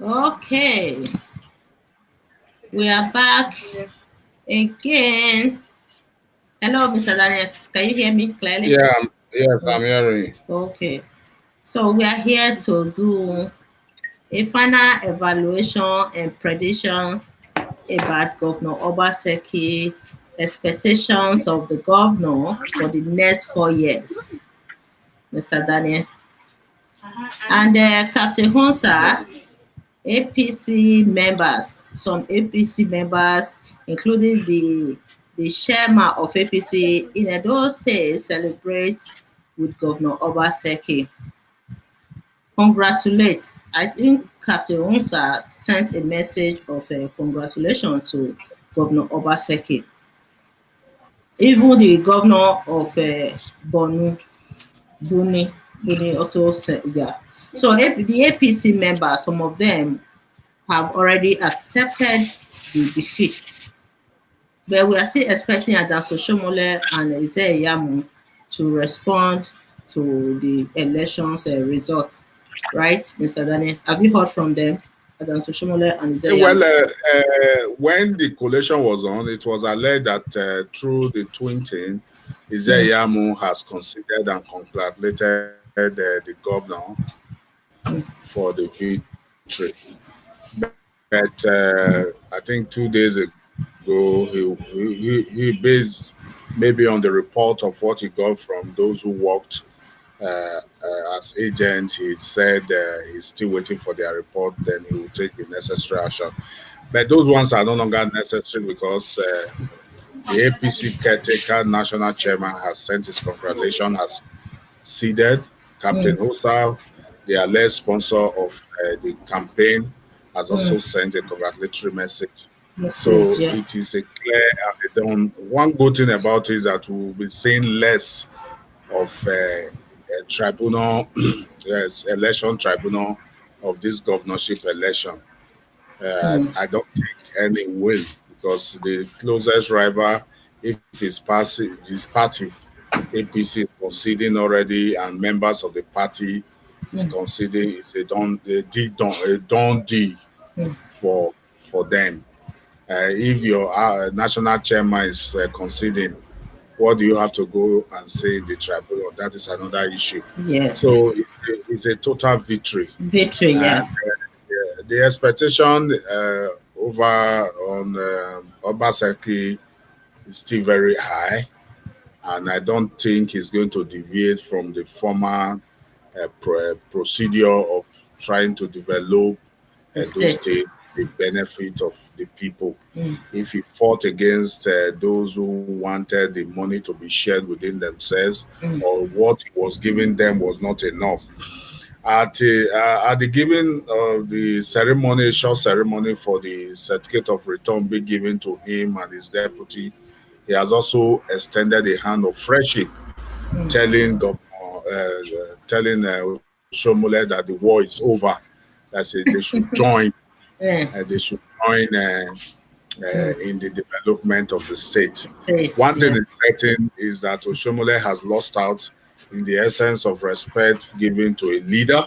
Okay, we are back again. Hello, Mr. Daniel. Can you hear me clearly? Yeah, yes, I'm hearing. Okay. So we are here to do a final evaluation and prediction about Governor Obaseki, expectations of the governor for the next 4 years, Mr. Daniel. And Captain Hosa, APC members, some APC members, including the chairman of APC in Edo State, celebrate with Governor Obaseki. Congratulate. I think Captain Unsa sent a message of congratulations to Governor Obaseki. Even the governor of Buni also said, yeah. So the APC members, some of them have already accepted the defeat. But we are still expecting Adanso Shomole and Isaiah Yamu to respond to the elections results. Right, Mr. Daniel? Have you heard from them? Adanso Shomole and Isaiah Well, Yamu? when the collation was on, it was alleged that through the twinting, Mm, Izeyamu has considered and congratulated the governor mm, for the victory. But I think 2 days ago, he based maybe on the report of what he got from those who worked as agent. He said he's still waiting for their report, then he will take the necessary action. But those ones are no longer necessary because the APC caretaker national chairman has sent his congratulation, has seeded Captain mm, Hosa, the alleged sponsor of the campaign, has also mm. sent a congratulatory message. Message, So yeah. it is a clear and they don't. One good thing about it is that we'll be seeing less of a tribunal, yes, election tribunal of this governorship election. Mm, I don't think any will because the closest rival, if his party, APC is conceding already, and members of the party is mm, conceding, it's a done deal mm, for them. If your national chairman is conceding, what do you have to go and say in the tribunal? That is another issue. yes. So it's a total victory. Victory, And yeah. the expectation over on Obaseki is still very high, and I don't think he's going to deviate from the former procedure of trying to develop The those state. states the benefit of the people. Mm, If he fought against those who wanted the money to be shared within themselves, mm, or what he was giving them was not enough, at the giving of the ceremony, short ceremony for the certificate of return being given to him and his deputy, he has also extended a hand of friendship, mm, telling Shomole that the war is over. That they should join. yeah. They should join Mm, in the development of the state. states, One thing yeah. is certain is that Oshomole has lost out in the essence of respect given to a leader.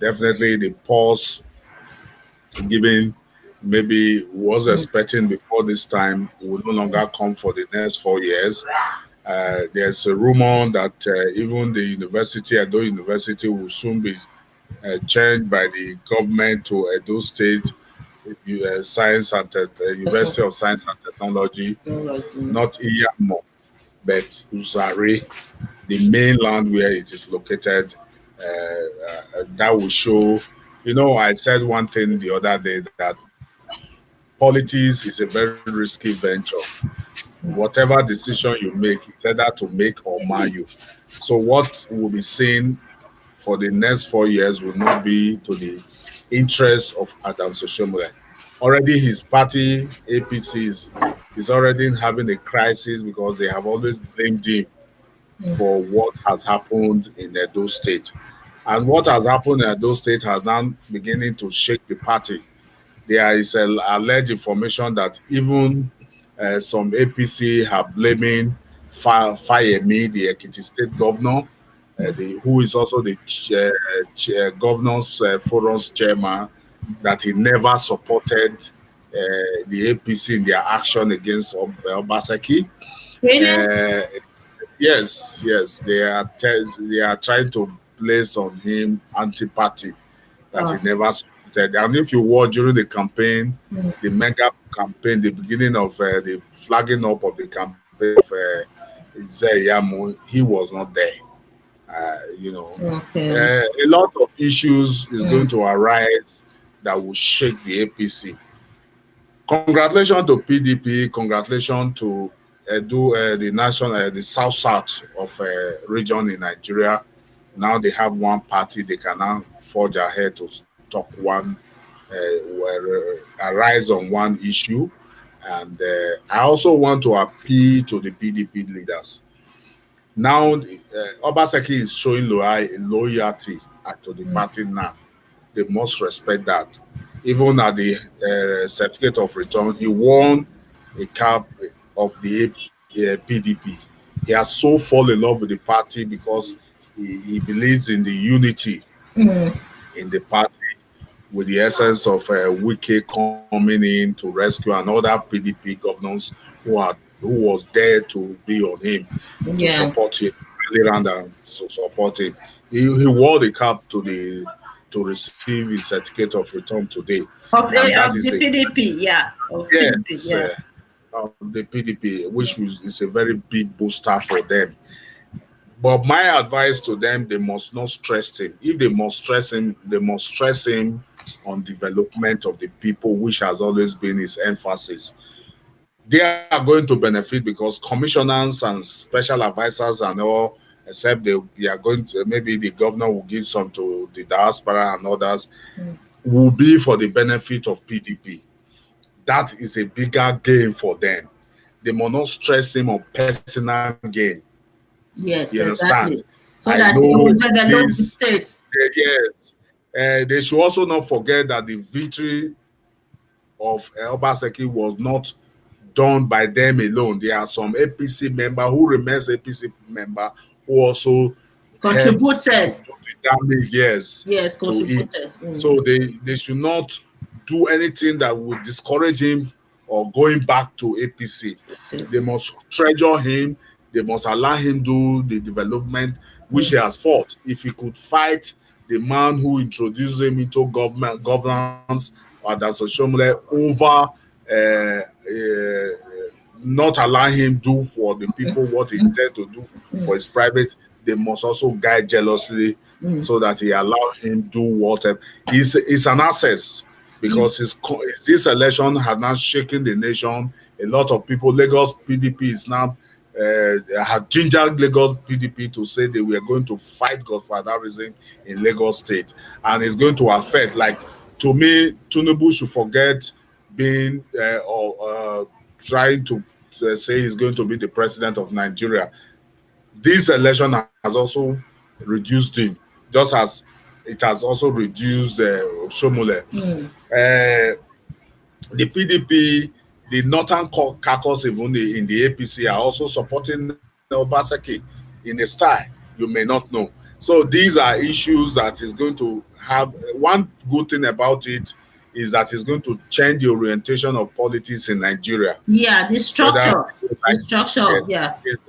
Definitely the pause given maybe was Mm, expecting before this time will no mm, longer come for the next 4 years. There's a rumor that even the university, Edo University, will soon be changed by the government to Edo State Science and University of Science and Technology, no, like, not Iyamo, but Uzare, the mainland where it is located. That will show. I said one thing the other day that politics is a very risky venture. Whatever decision you make, it's either to make or mar you. So what will be seen for the next 4 years will not be to the interest of Adam Soshomole. Already his party, APC, is already having a crisis because they have always blamed him mm, for what has happened in Edo State. And what has happened in Edo State has now beginning to shake the party. There is alleged information that even some APC are blaming Fayemi, the Ekiti State governor, who is also the governors forum's chairman, that he never supported the APC in their action against Obaseki. Really? Uh, yes, yes, they are trying to place on him antipathy that he Oh. never supported. And if you watch during the campaign, Mm. the mega campaign, the beginning of the flagging up of the campaign of Yamu, he was not there. Okay. A lot of issues is going Mm. to arise that will shake the APC. Congratulations to PDP. Congratulations to the national, the south of region in Nigeria. Now they have one party. They can now forge ahead to talk one, arise on one issue. And I also want to appeal to the PDP leaders. Now, Obaseki is showing loyalty to the Mm. party now. They must respect that. Even at the certificate of return, he won a cap of the PDP. He has so fallen in love with the party because he believes in the unity Mm. in the party, with the essence of Wike coming in to rescue another PDP governors who was there to be on him, to Yeah. support him, rally around and to support him. He wore the cap to receive his certificate of return today, and that is Of a the PDP, yeah. Of PDP, yes yeah. of the PDP, which is a very big booster for them. But my advice to them, they must not stress him. If they must stress him, they must stress him on development of the people, which has always been his emphasis. They are going to benefit because commissioners and special advisors and all, except they are going to, maybe the governor will give some to the diaspora and others, Mm. will be for the benefit of PDP. That is a bigger gain for them. They must not stress him on personal gain. You Yes, understand? exactly. I So that it know will develop the this. states. Yes. They should also not forget that the victory of Obaseki was not done by them alone. There are some APC member who remains APC member who also helped to Contributed. do the damage, yes, Yes, to it. contributed. Mm. So they should not do anything that would discourage him or going back to APC. So, They must treasure him. They must allow him do the development which mm. he has fought. If he could fight the man who introduced him into governance, or that's Oshomole, over not allow him do for the people what he intended to do Mm. for his private, they must also guide jealously Mm. so that he allow him do whatever. It's an access Mm. because this election has now shaken the nation. A lot of people, Lagos PDP is now had gingered Lagos PDP to say they were going to fight godfatherism in Lagos State, and it's going to affect. Like, to me, Tinubu should forget being or trying to say he's going to be the president of Nigeria. This election has also reduced him, just as it has also reduced Shomole. Mm. The PDP, the Northern caucus, even in the APC, are also supporting Obaseki in a style you may not know. So these are issues that is going to have one good thing about it is that it's going to change the orientation of politics in Nigeria. Yeah, the Whether structure. people The like structure, it, yeah. it's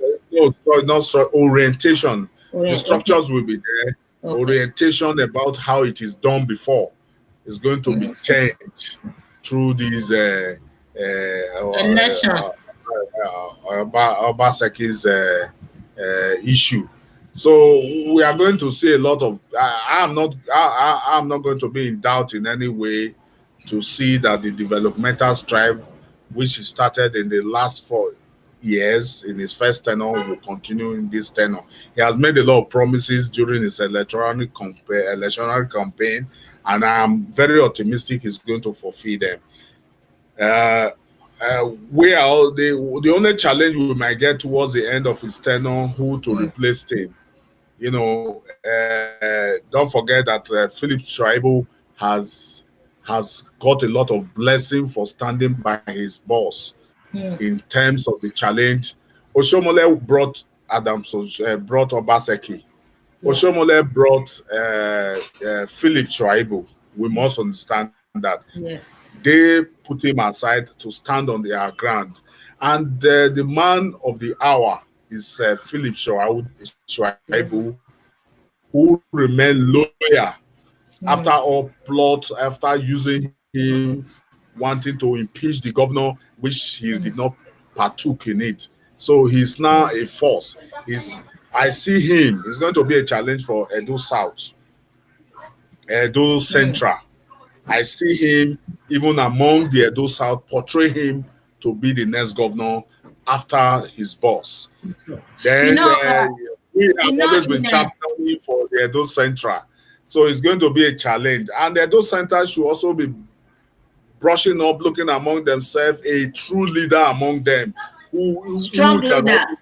not orientation. The Okay. structures will be there. Okay. Orientation about how it is done before is going to be Mm. changed through these Election. Obaseki's issue. So we are going to see a lot of. I'm not going to be in doubt in any way to see that the developmental strive, which he started in the last 4 years in his first tenure, will continue in this tenure. He has made a lot of promises during his electoral campaign, and I'm very optimistic he's going to fulfill them. Uh, we are all, the only challenge we might get towards the end of his tenure, who to Mm. replace him. Don't forget that Philip Schreiber has got a lot of blessing for standing by his boss Mm. in terms of the challenge. Oshomole brought brought Obaseki Yeah. Oshomole brought Philip Chouaibu. We must understand that Yes. they put him aside to stand on their ground. And the man of the hour is Philip Chouaibu, who remained loyal after all plots, after using him wanting to impeach the governor, which he did not partook in it. So he's now a force. I see him. It's going to be a challenge for Edo South, Edo Central. I see him even among the Edo South, portray him to be the next governor after his boss. So, you Then know, we have always been in championing for the Edo Central. So it's going to be a challenge. And the Edo Central should also be brushing up, looking among themselves, a true leader among them who strong can leader, also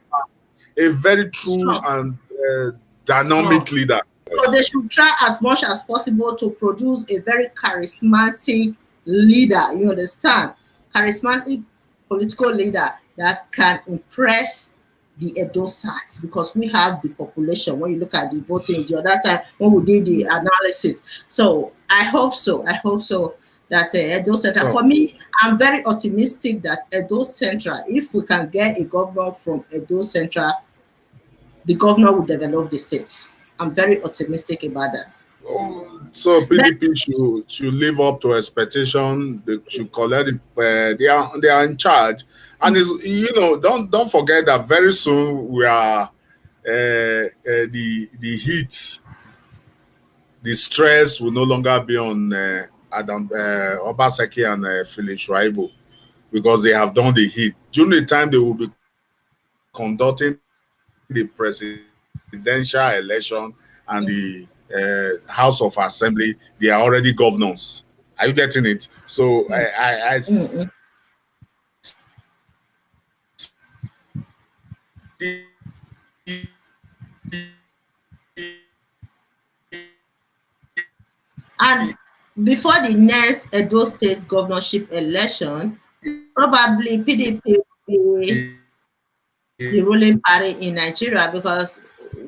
a very true strong, and strong. dynamic leader. So they should try as much as possible to produce a very charismatic leader. You understand? Charismatic political leader that can impress the Edo Sats, because we have the population. When you look at the voting the other time when we did the analysis, so I hope so. I hope so that Edo Central. For So, me, I'm very optimistic that Edo Central, if we can get a governor from Edo Central, the governor will develop the state. I'm very optimistic about that. so But PDP should live up to expectation. They should collect. They are in charge, and is don't forget that very soon we are the heat, the stress will no longer be on Adam Obaseki and Philip Schreiber, because they have done the heat. During the time they will be conducting the presidential election and the House of Assembly, they are already governors. Are you getting it? So I see and before the next Edo State governorship election, probably PDP will be the ruling party in Nigeria, because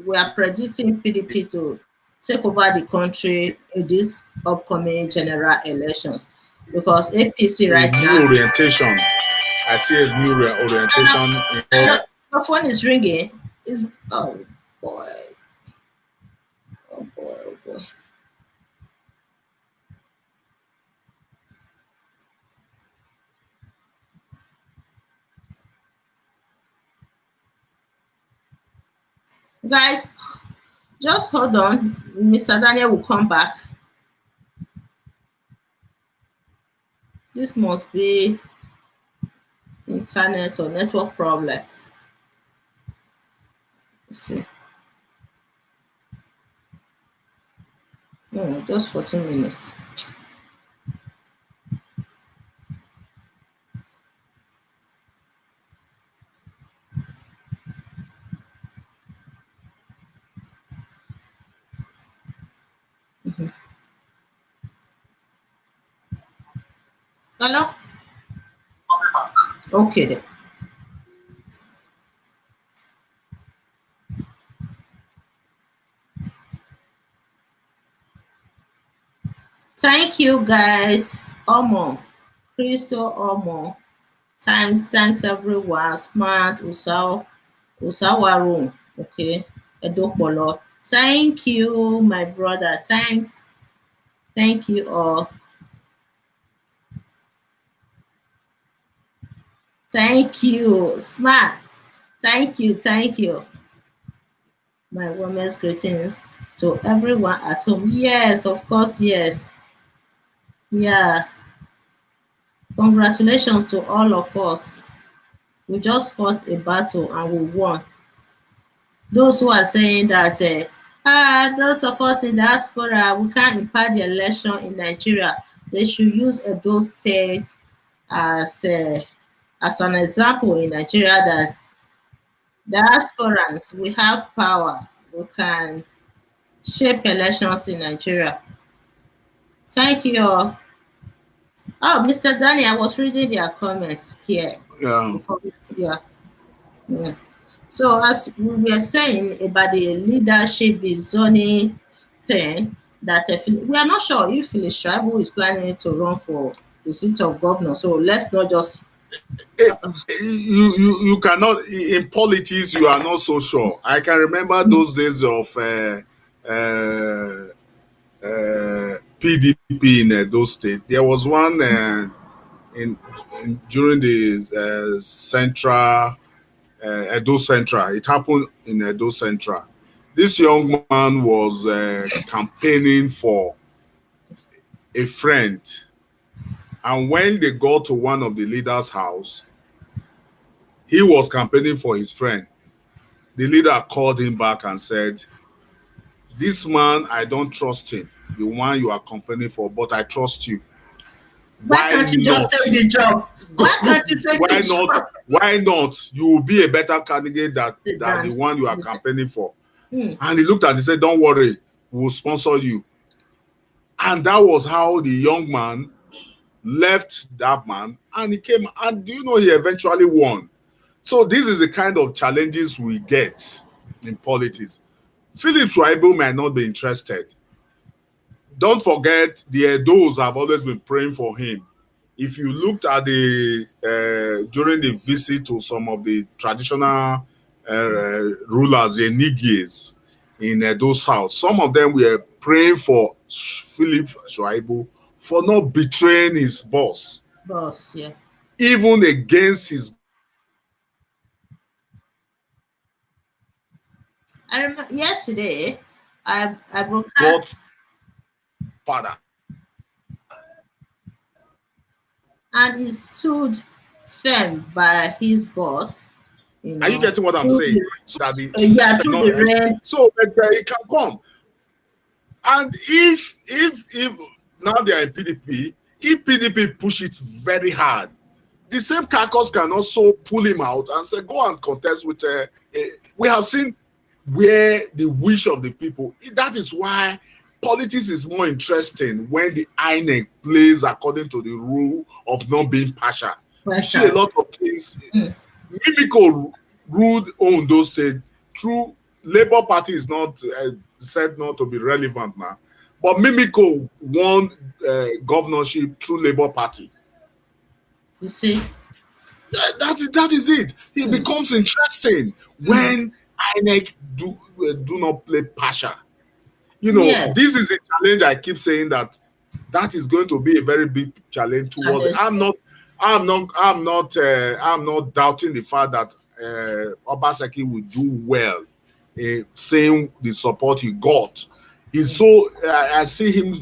we are predicting PDP to take over the country in these upcoming general elections. Because APC a right now, new orientation. I see a new orientation in your phone is ringing. Is oh boy, oh boy, oh boy. Guys, just hold on. Mr. Daniel will come back. This must be internet or network problem. Let's see. No, just 14 minutes. Hello? Okay then. Thank you guys. Omo. Crystal Omo. Thanks everyone. Smart Usawaru. Okay. Edopolo. Thank you, my brother. Thanks. Thank you all. Thank you. Smart. Thank you. My warmest greetings to everyone at home. Yes, of course, yes. Yeah. Congratulations to all of us. We just fought a battle and we won. Those who are saying that those of us in diaspora, we can't impact the election in Nigeria, they should use Edo State as as an example in Nigeria, that diasporans, we have power. We can shape elections in Nigeria. Thank you all. Oh, Mr. Danny, I was reading their comments here yeah. before. Yeah, yeah. So as we were saying about the leadership, the zoning thing, that we are not sure if Phyllis Tribal is planning to run for the seat of governor. So let's not just You cannot, in politics you are not so sure. I can remember those days of PDP in those State. There was one in, during the central Edo Central. It happened in Edo Central. This young man was campaigning for a friend, and when they got to one of the leaders' house, he was campaigning for his friend. The leader called him back and said, "This man, I don't trust him, the one you are campaigning for, but I trust you. why Why can't you just not? take the job? Why can't you take Why the not? job? Why not? You will be a better candidate than the Than one you are campaigning for." Hmm. And he looked at it and said, "Don't worry, we'll sponsor you." And that was how the young man left that man and he came. And do you know he eventually won? So this is the kind of challenges we get in politics. Philip Schreiber might not be interested. Don't forget, the Edos have always been praying for him. If you looked at the during the visit to some of the traditional rulers, the Nigies in Edo South, some of them were praying for Philip Schreiber for not betraying his boss, Boss, yeah. even against his I remember yesterday, I broadcast godfather. and he stood firm by his boss. You Are you know, getting what I'm through saying? the So that yeah, it's through not the rain. so, but it can come. And if now they are in PDP, if PDP push it very hard, the same caucus can also pull him out and say, "Go and contest with." We have seen where the wish of the people. That is why politics is more interesting when the INEC plays according to the rule of not being partial. You see a Pressure. lot of things. Mm. Mimiko ruled on those states through Labour Party is not said not to be relevant now, but Mimiko won governorship through Labour Party. You see? That is it. It Mm. becomes interesting Mm. when INEC do not play partial. You know, Yes. this is a challenge. I keep saying that is going to be a very big challenge towards it. Challenge. I'm not doubting the fact that Obaseki will do well, saying the support he got. He's so I see him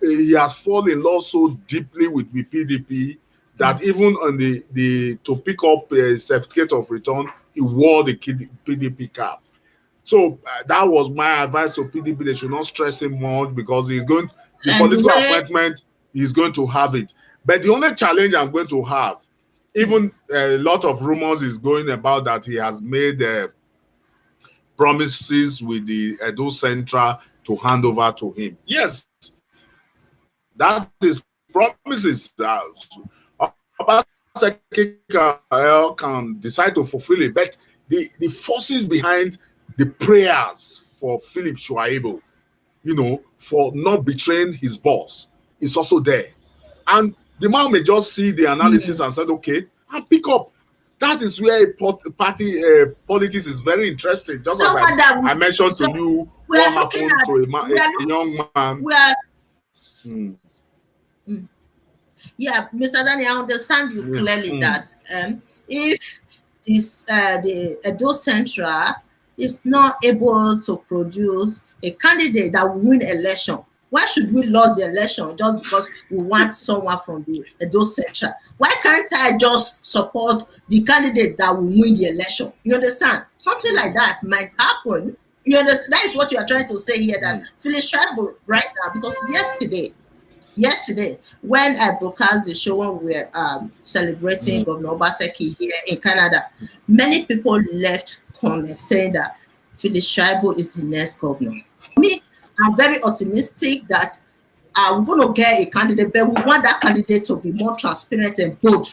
he has fallen in love so deeply with the PDP that even on the to pick up a certificate of return, he wore the PDP cap. So that was my advice to PDP. They should not stress him much because the And the political way appointment, he's going to have it. But the only challenge I'm going to have, even a lot of rumors is going about that he has made promises with the Edo Central to hand over to him. Yes, that is promises. Can decide to fulfill it, but the forces behind the prayers for Philip Shuaibu, for not betraying his boss, is also there. And the man may just see the analysis and said, okay, and pick up. That is where party politics is very interesting. Just as I mentioned to you what happened to a young man. Yeah, Mr. Danny, I understand you clearly that if the Edo Central is not able to produce a candidate that will win election, why should we lose the election just because we want someone from the Edo Central? Why can't I just support the candidate that will win the election? You understand? Something like that might happen. You understand? That is what you are trying to say here, that Phyllis Tribal right now, because yesterday when I broadcast the show when we were celebrating Governor Obaseki here in Canada, many people left comments saying that Phyllis Tribal is the next governor. Me, I'm very optimistic that we're going to get a candidate, but we want that candidate to be more transparent and bold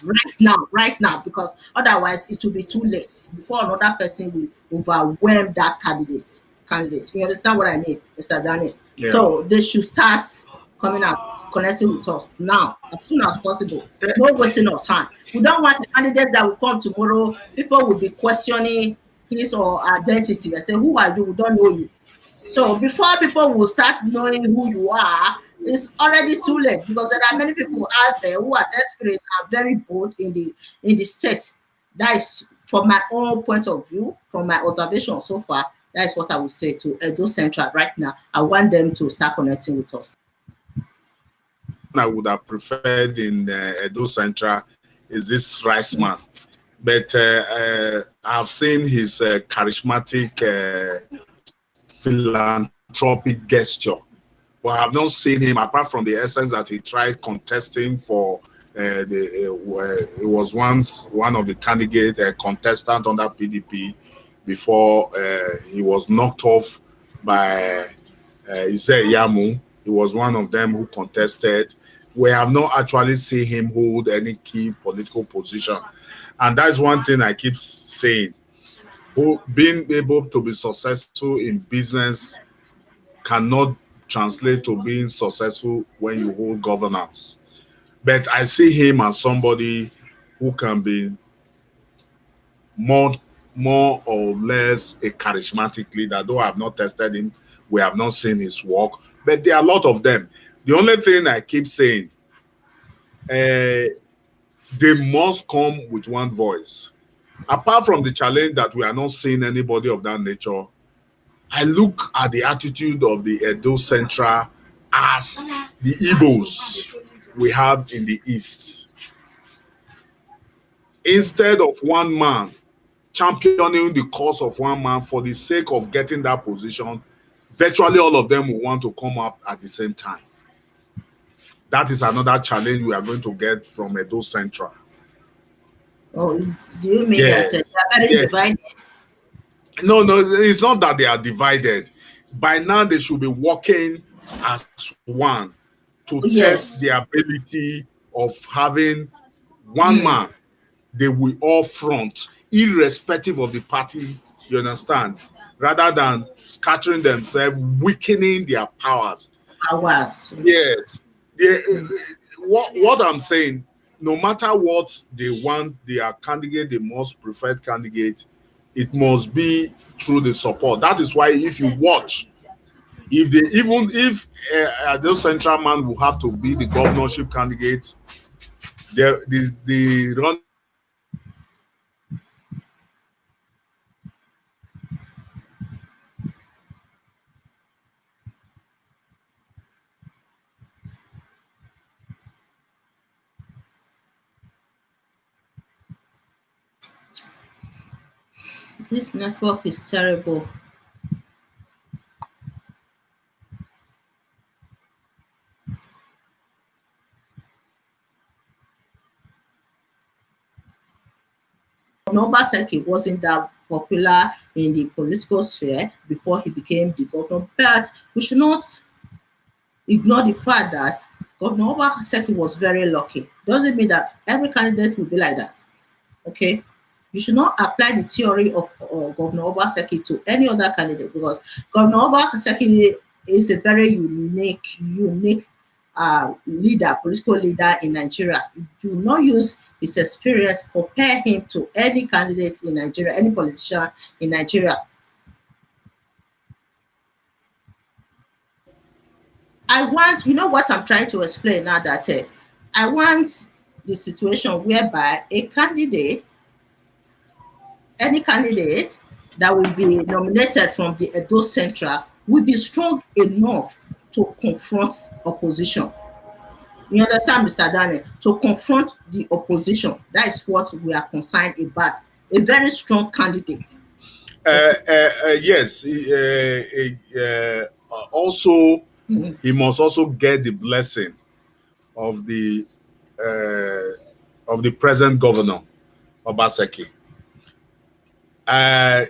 right now, because otherwise it will be too late before another person will overwhelm that candidate. You understand what I mean, Mr. Daniel? Yeah. So they should start coming out, connecting with us now, as soon as possible. No wasting of time. We don't want a candidate that will come tomorrow. People will be questioning his or her identity. I say, who are you? We don't know you. So before people will start knowing who you are, it's already too late, because there are many people out there who are desperate and very bold in the state. That is from my own point of view, from my observation so far. That is what I would say to Edo Central right now. I want them to start connecting with us. I would have preferred in Edo Central is this rice man, but I've seen his charismatic philanthropic gesture, but I've not seen him, apart from the essence that he tried contesting for it was once one of the candidate contestant under PDP before he was knocked off by Ise Yamu. He was one of them who contested. We have not actually seen him hold any key political position, and that's one thing I keep saying. Being able to be successful in business cannot translate to being successful when you hold governance. But I see him as somebody who can be more or less a charismatic leader. Though I have not tested him, we have not seen his work, but there are a lot of them. The only thing I keep saying, they must come with one voice. Apart from the challenge that we are not seeing anybody of that nature, I look at the attitude of the Edo Central as the Igbos we have in the East. Instead of one man championing the cause of one man for the sake of getting that position, virtually all of them will want to come up at the same time. That is another challenge we are going to get from Edo Central. Oh, do you mean that they are very divided? No, it's not that they are divided. By now, they should be working as one to test the ability of having one man they will all front, irrespective of the party, you understand, rather than scattering themselves, weakening their powers. Yes. What I'm saying, no matter what they want, their candidate, the most preferred candidate, it must be through the support. That is why if you watch, if the central man will have to be the governorship candidate, the run. This network is terrible. Obaseki wasn't that popular in the political sphere before he became the governor, but we should not ignore the fact that Governor Obaseki was very lucky. Doesn't mean that every candidate will be like that. Okay, you should not apply the theory of Governor Obaseki to any other candidate, because Governor Obaseki is a very unique leader, political leader in Nigeria. Do not use his experience, compare him to any candidate in Nigeria, any politician in Nigeria. I want, you know what I'm trying to explain now, that I want the situation whereby any candidate that will be nominated from the Edo Central will be strong enough to confront opposition. You understand, Mr. Daniel? To confront the opposition. That is what we are concerned about. A very strong candidate. Yes. Also, he must also get the blessing of the present governor, Obaseki. A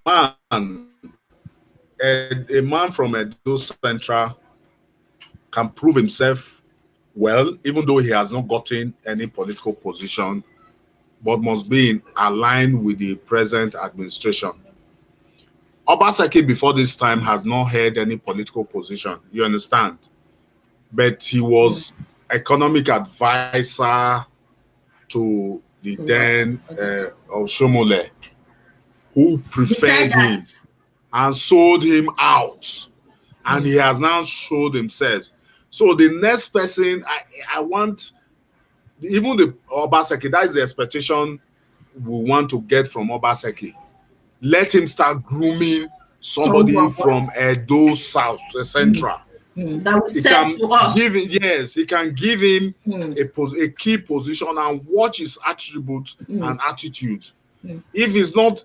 man a man from Edo Central can prove himself well, even though he has not gotten any political position, but must be in aligned with the present administration. Obaseki before this time has not held any political position. You understand? But he was economic advisor to the then Oshomole, who preferred him and sold him out. And he has now showed himself. So the next person, I want, even the Obaseki, that is the expectation we want to get from Obaseki. Let him start grooming somebody from Edo South, Central. That will say to us. Yes, he can give him a key position and watch his attributes and attitude. If he's not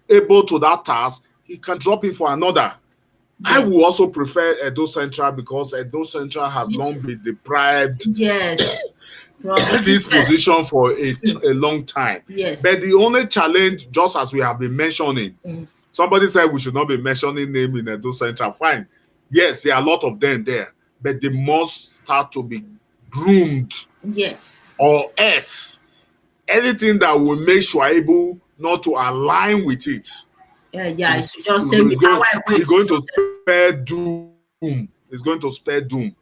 able to that task, he can drop it for another. I will also prefer Edo Central because Edo Central has long been deprived from this position for a long time. But the only challenge, just as we have been mentioning, somebody said we should not be mentioning name in Edo Central. Fine. Yes, there are a lot of them there, but they must start to be groomed. Yes. Or else, anything that will make Shuaibu not to align with it. It's just he's going to spare doom. He's going to spare doom.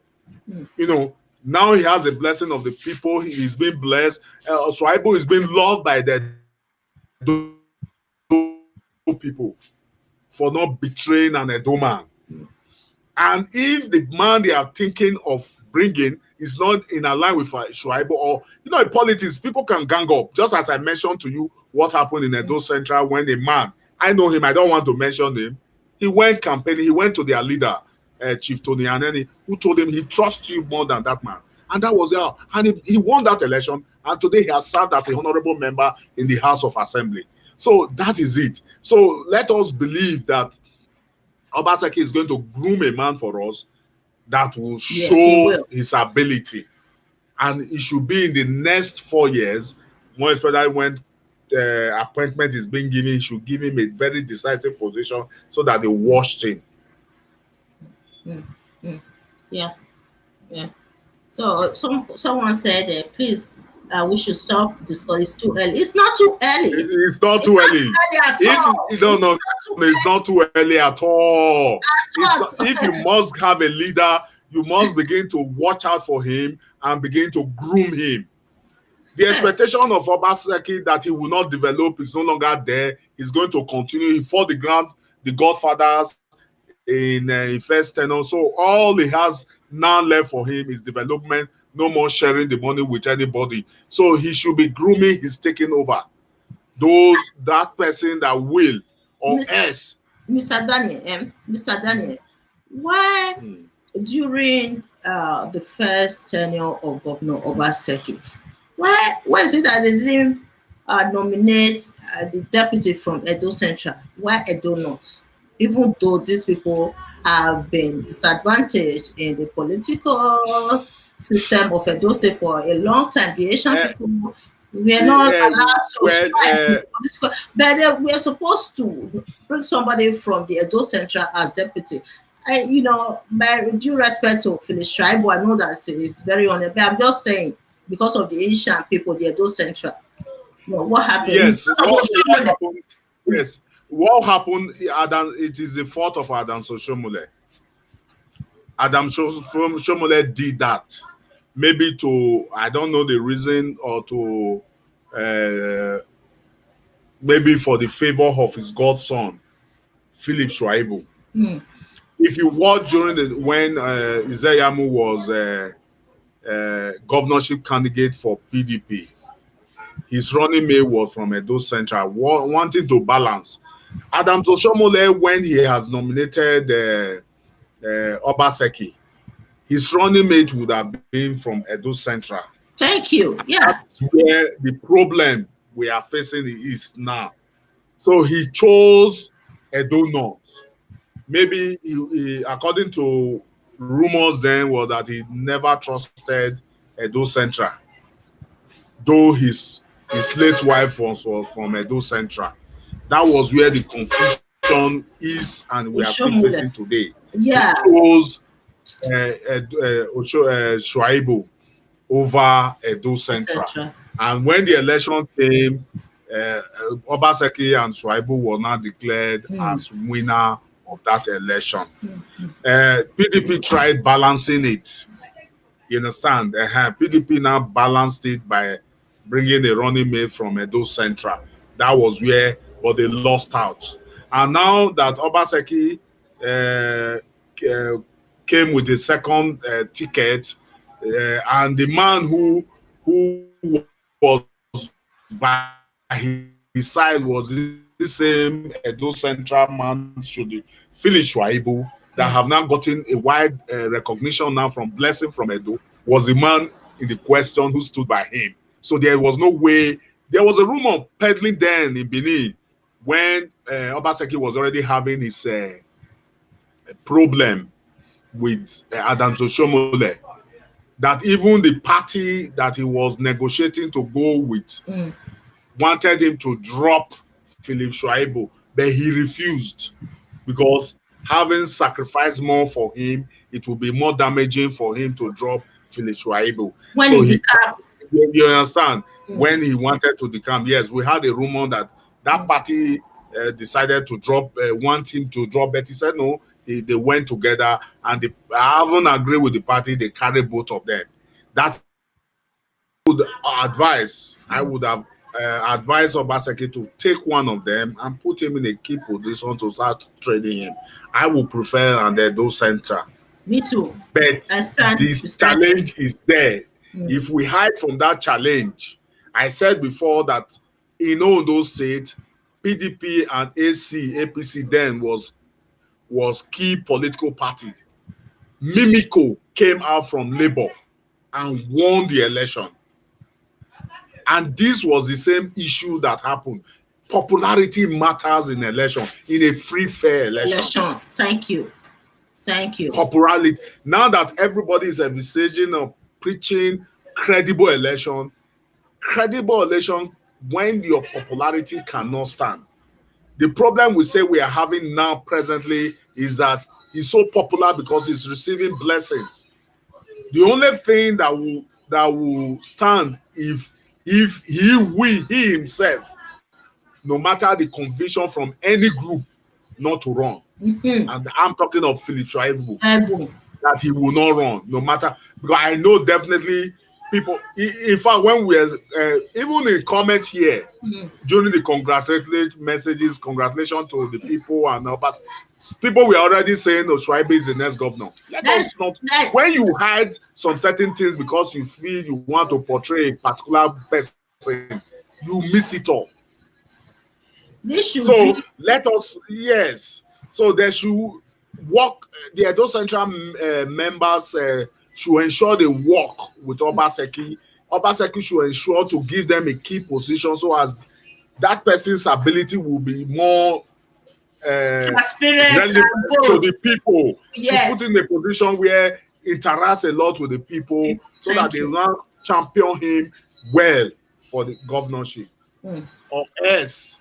You know, now he has a blessing of the people. He's been blessed. Shuaibu is being loved by the people for not betraying an Edo man. And if the man they are thinking of bringing is not in line with Shuaibu, or, you know, in politics, people can gang up. Just as I mentioned to you what happened in Edo Central when a man, I know him, I don't want to mention him, he went campaigning, he went to their leader, Chief Tony Aneni, who told him he trusts you more than that man. And that was it. And he won that election, and today he has served as a honorable member in the House of Assembly. So that is it. So let us believe that Obaseki is going to groom a man for us that will show his ability. And it should be in the next 4 years, more especially when appointment is being given, should give him a very decisive position so that they watched him. Yeah. So someone said, please, we should stop discussing. It's too early. It's not too early. It's not too early. No, it's not too early at all. If you must have a leader, you must begin to watch out for him and begin to groom him. The expectation of Obaseki that he will not develop is no longer there. He's going to continue. He fought the Godfathers in first tenure. So all he has now left for him is development. No more sharing the money with anybody. So he should be grooming his taking over. That person that will or else. Mr. Daniel, why during the first tenure of Governor Obaseki, why is it that they didn't nominate the deputy from Edo Central? Why Edo North? Even though these people have been disadvantaged in the political system of Edo State for a long time, the Asian people were not allowed to strike. But we are supposed to bring somebody from the Edo Central as deputy. By due respect to Phyllis Tribal, I know that it's very honorable. But I'm just saying, because of the Asian people, the Edo Central. What happened? What happened, it is the fault of Adam Soshomole. Adam Soshomole did that. Maybe to, I don't know the reason, or to maybe for the favor of his godson, Philip Shuaibu. If you watch during when Izeyamu was governorship candidate for PDP, his running mate was from Edo Central, wanting to balance. Adam Soshomole, when he has nominated Obaseki, his running mate would have been from Edo Central. Thank you. Yeah. That's where the problem we are facing is now. So he chose Edo North. Maybe he, according to rumors then, was that he never trusted Edo Central, though his late wife was from Edo Central. That was where the confusion is and we are still Oshomole. facing today. Yeah. He chose Shuaibu over Edo Central. Central. And when the election came, Obaseki and Shuaibu were now declared as winner of that election. PDP tried balancing it. You understand? PDP now balanced it by bringing a running mate from Edo Central. That was where, but they lost out. And now that Obaseki came with a second ticket, and the man who was by his side was this same Edo Central man, should Philip Shuaibu, that have now gotten a wide recognition now from Blessing from Edo, was the man in the question who stood by him. So there was no way. There was a rumor peddling then in Benin when Obaseki was already having his problem with Adams Oshomole, that even the party that he was negotiating to go with wanted him to drop Philip Shuaibu, but he refused because having sacrificed more for him, it would be more damaging for him to drop Philip Shuaibu. When So he you understand, when he wanted to decamp, yes, we had a rumor that that party decided to drop, want him to drop, but he said no. They went together, and I haven't agreed with the party. They carry both of them. That would advise. I would have advised Obaseki to take one of them and put him in a key position to start trading him. I would prefer and those center. Me too. But this challenge is there. If we hide from that challenge, I said before that in all those states, PDP and APC then was key political party. Mimiko came out from Labour and won the election. And this was the same issue that happened. Popularity matters in election, in a free, fair election. Thank you. Thank you. Popularity. Now that everybody is envisaging or preaching credible election when your popularity cannot stand. The problem we say we are having now presently is that he's so popular because he's receiving blessing. The only thing that will stand if he himself, no matter the conviction from any group, not to run. And I'm talking of Philip Shuaibu, that he will not run, no matter, because I know definitely people. In fact, when we even in comments here during the congratulations to the people and all, but people were already saying, "Oh, Shuaibu is the next governor." Let us not. When you hide some certain things because you feel you want to portray a particular person, you miss it all. So let us, yes. So they should work. The Edo Central members should ensure they work with Obaseki. Obaseki should ensure to give them a key position so as that person's ability will be more transparent to the people. Yes. To put in a position where interacts a lot with the people so that they will champion him well for the governorship. Or else